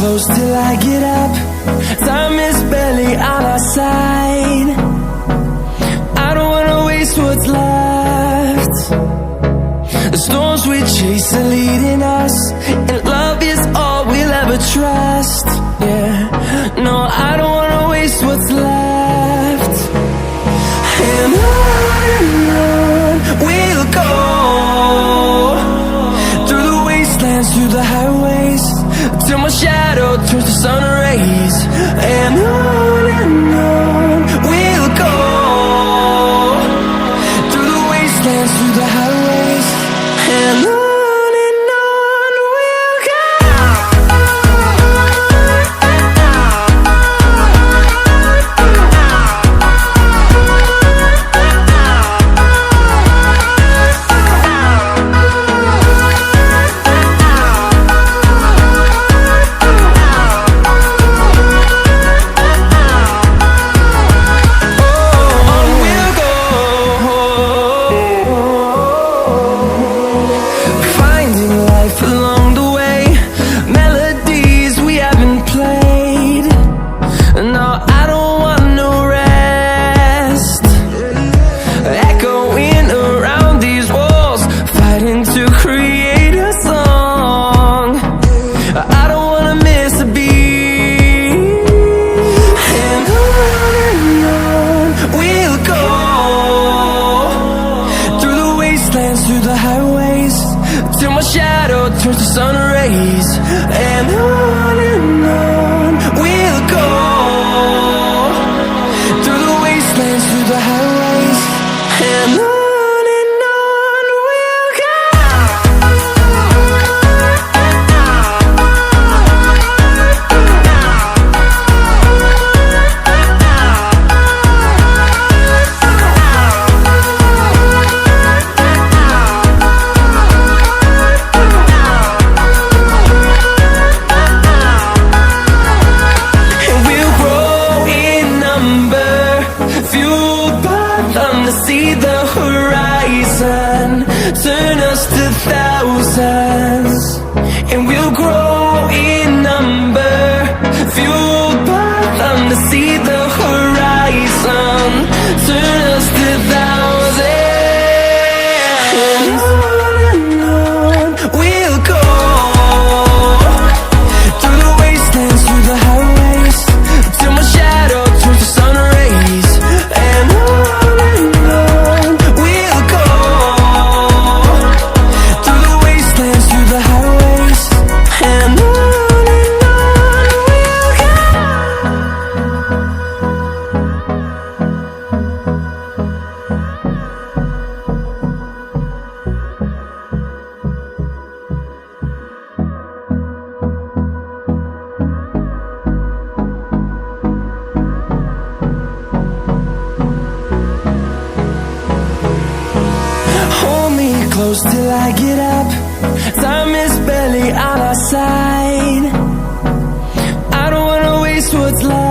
close till I get up. Time is barely on our side. I don't wanna waste what's left. The storms we chase are leading us, and love is all we'll ever trust. Yeah, no, I don't wanna waste what's left. And on we'll go, through the wastelands, through the highways, till my shadow turns to sun rays. And on we'll go, through the wastelands, through the highways, and on we'll go. Through the highways, till my shadow turns to sun rays. And on we'll go, through the wastelands, through the highways, and on we'll go. See the horizon, turn us to thousands, and we'll grow in number, fueled by them. To see the horizon, turn us to thousands, and on we'll go, through the wastelands, through the highways, till my shadow turns to sun rays. And close till I get up. Time is barely on our side. I don't wanna waste what's left.